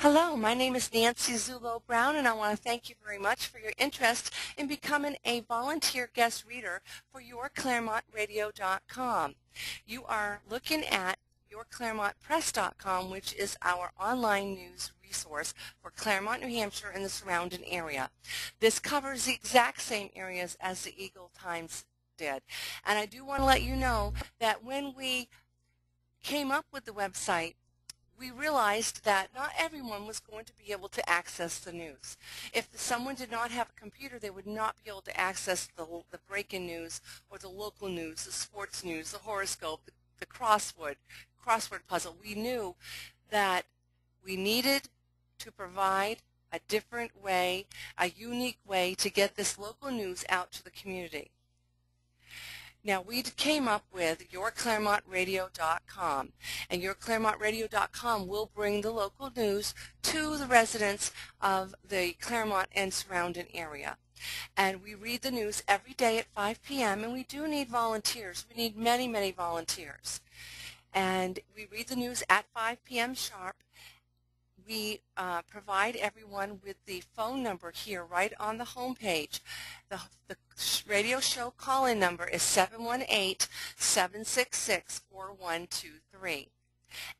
Hello, my name is Nancy Zulo Brown, and I want to thank you very much for your interest in becoming a volunteer guest reader for YourClaremontRadio.com. You are looking at YourClaremontPress.com, which is our online news resource for Claremont, New Hampshire and the surrounding area. This covers the exact same areas as the Eagle Times did. And I do want to let you know that when we came up with the website, we realized that not everyone was going to be able to access the news. If someone did not have a computer, they would not be able to access the breaking news or the local news, the sports news, the horoscope, the crossword puzzle. We knew that we needed to provide a different way, a unique way to get this local news out to the community. Now, we came up with YourClaremontRadio.com, and YourClaremontRadio.com will bring the local news to the residents of the Claremont and surrounding area. And we read the news every day at 5 p.m., and we do need volunteers. We need many, many volunteers. And we read the news at 5 p.m. sharp. We provide everyone with the phone number here right on the home page. The radio show call-in number is 718-766-4123.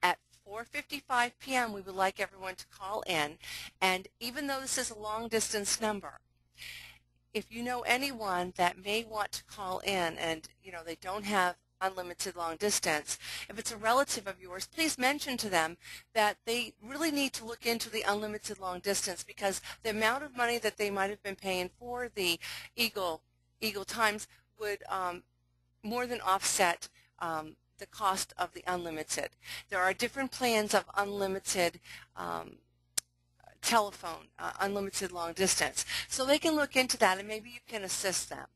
At 4:55 p.m. we would like everyone to call in, and even though this is a long-distance number, if you know anyone that may want to call in and they don't have unlimited long distance, if it's a relative of yours, please mention to them that they really need to look into the unlimited long distance, because the amount of money that they might have been paying for the Eagle Times would more than offset the cost of the unlimited. There are different plans of unlimited telephone, unlimited long distance, so they can look into that and maybe you can assist them.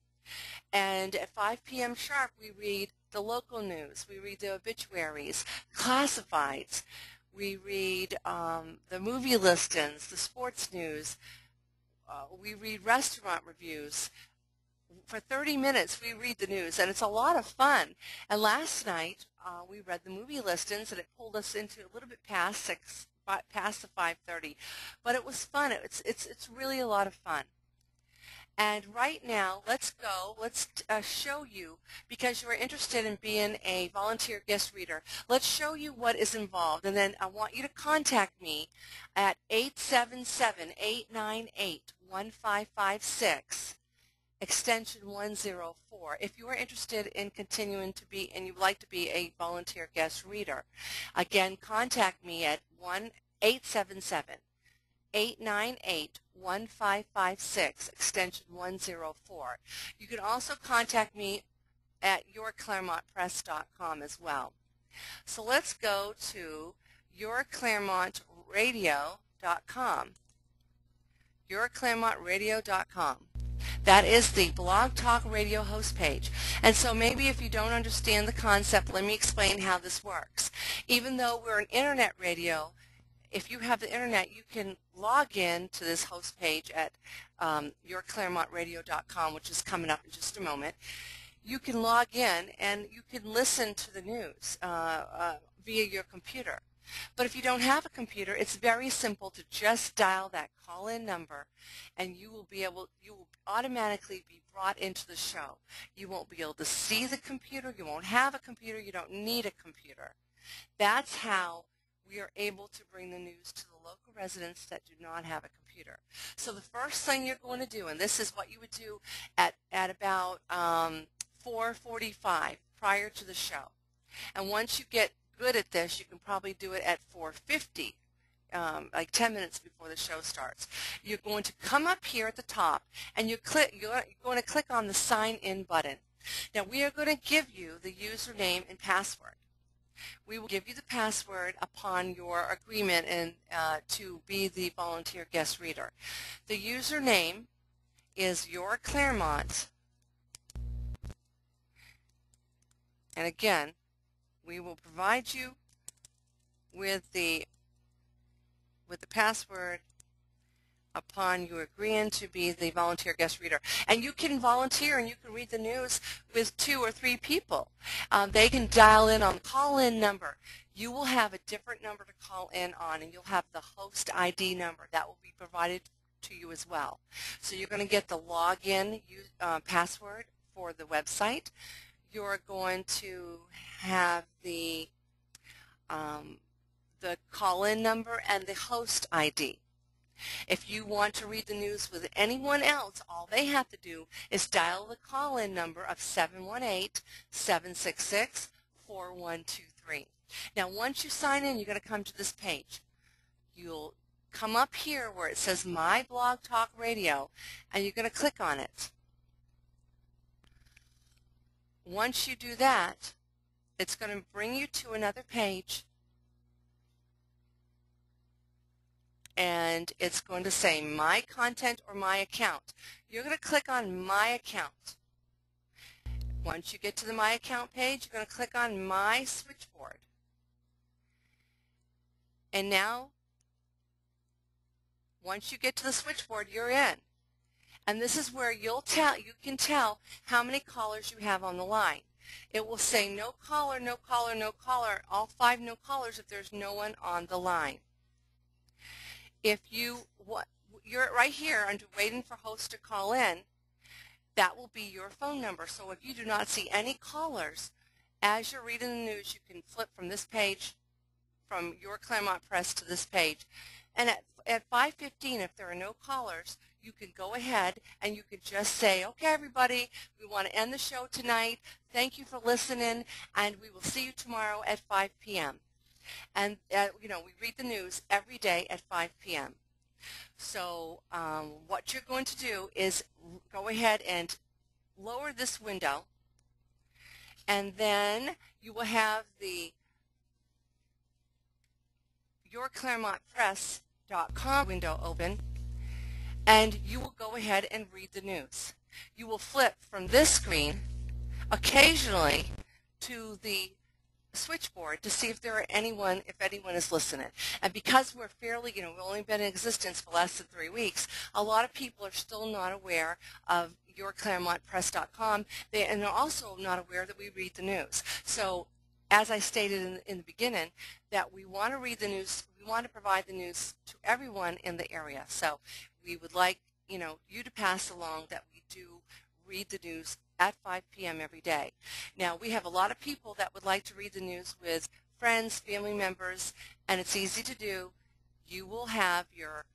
And at 5 p.m. sharp, we read the local news, we read the obituaries, classifieds, we read the movie listings, the sports news, we read restaurant reviews. For 30 minutes, we read the news, and it's a lot of fun. And last night, we read the movie listings, and it pulled us into a little bit past the 5:30. But it was fun. It's really a lot of fun. And right now, let's show you, because you're interested in being a volunteer guest reader, let's show you what is involved. And then I want you to contact me at 877-898-1556, extension 104, if you are interested in continuing to be, and you'd like to be a volunteer guest reader. Again, contact me at 1-877-898-1556, extension 104. You can also contact me at YourClaremontPress.com as well. So let's go to YourClaremontRadio.com. YourClaremontRadio.com. That is the Blog Talk Radio host page. And so maybe if you don't understand the concept, let me explain how this works. Even though we're an internet radio, if you have the internet, you can log in to this host page at YourClaremontRadio.com, which is coming up in just a moment. You can log in and you can listen to the news via your computer. But if you don't have a computer, it's very simple to just dial that call-in number, and you will automatically be brought into the show. You won't be able to see the computer. You won't have a computer. You don't need a computer. That's how we are able to bring the news to the local residents that do not have a computer. So the first thing you're going to do, and this is what you would do at about 4:45 prior to the show. And once you get good at this, you can probably do it at 4:50, like 10 minutes before the show starts. You're going to come up here at the top, and you're going to click on the sign in button. Now we are going to give you the username and password. We will give you the password upon your agreement and to be the volunteer guest reader. The username is Your Claremont, and again, we will provide you with the password upon you agreeing to be the volunteer guest reader. And you can volunteer and you can read the news with 2 or 3 people. They can dial in on the call-in number. You will have a different number to call in on, and you'll have the host ID number that will be provided to you as well. So you're going to get the login password for the website. You're going to have the call-in number and the host ID. If you want to read the news with anyone else, all they have to do is dial the call-in number of 718-766-4123. Now, once you sign in, you're going to come to this page. You'll come up here where it says My Blog Talk Radio, and you're going to click on it. Once you do that, it's going to bring you to another page, and it's going to say My Content or My Account. You're going to click on My Account. Once you get to the My Account page, you're going to click on My Switchboard. And now, once you get to the switchboard, you're in. And this is where you can tell how many callers you have on the line. It will say no caller, no caller, no caller, all 5 no callers if there's no one on the line. If you're right here under waiting for host to call in, that will be your phone number. So if you do not see any callers, as you're reading the news, you can flip from this page, from your Claremont Press to this page. And at 5:15, if there are no callers, you can go ahead and you can just say, okay, everybody, we want to end the show tonight. Thank you for listening, and we will see you tomorrow at 5 p.m. And, we read the news every day at 5 p.m. So what you're going to do is go ahead and lower this window, and then you will have the YourClaremontPress.com window open, and you will go ahead and read the news. You will flip from this screen occasionally to the switchboard to see if anyone is listening. And because we're fairly, we've only been in existence for less than 3 weeks, a lot of people are still not aware of YourClaremontPress.com, and they're also not aware that we read the news. So, as I stated in the beginning, that we want to read the news, we want to provide the news to everyone in the area. So we would like, you to pass along that we do read the news at 5 p.m. every day. Now, we have a lot of people that would like to read the news with friends, family members, and it's easy to do. You will have your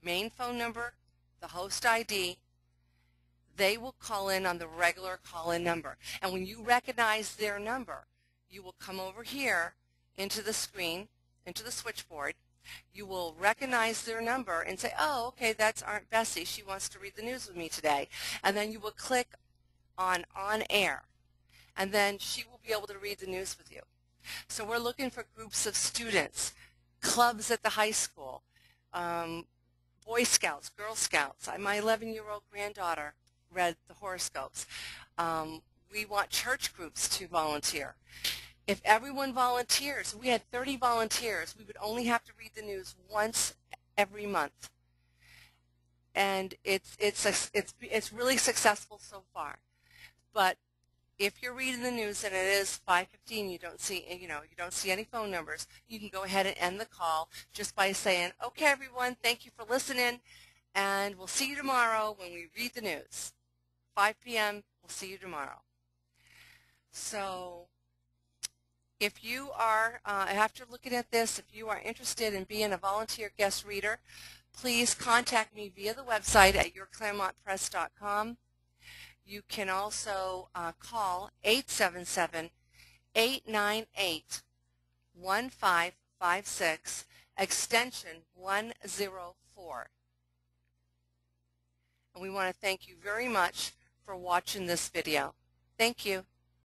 main phone number, the host ID. They will call in on the regular call-in number. And when you recognize their number, you will come over here into the screen, into the switchboard. You will recognize their number and say, oh, okay, that's Aunt Bessie. She wants to read the news with me today. And then you will click on air. And then she will be able to read the news with you. So we're looking for groups of students, clubs at the high school, Boy Scouts, Girl Scouts. My 11-year-old granddaughter read the horoscopes. We want church groups to volunteer. If everyone volunteers, we had 30 volunteers, we would only have to read the news once every month. And it's really successful so far. But if you're reading the news and it is 5:15, you don't see any phone numbers, you can go ahead and end the call just by saying, okay, everyone, thank you for listening, and we'll see you tomorrow when we read the news. 5 p.m., we'll see you tomorrow. So if you are, after looking at this, if you are interested in being a volunteer guest reader, please contact me via the website at YourClaremontPress.com. You can also call 877-898-1556, extension 104. And we want to thank you very much for watching this video. Thank you.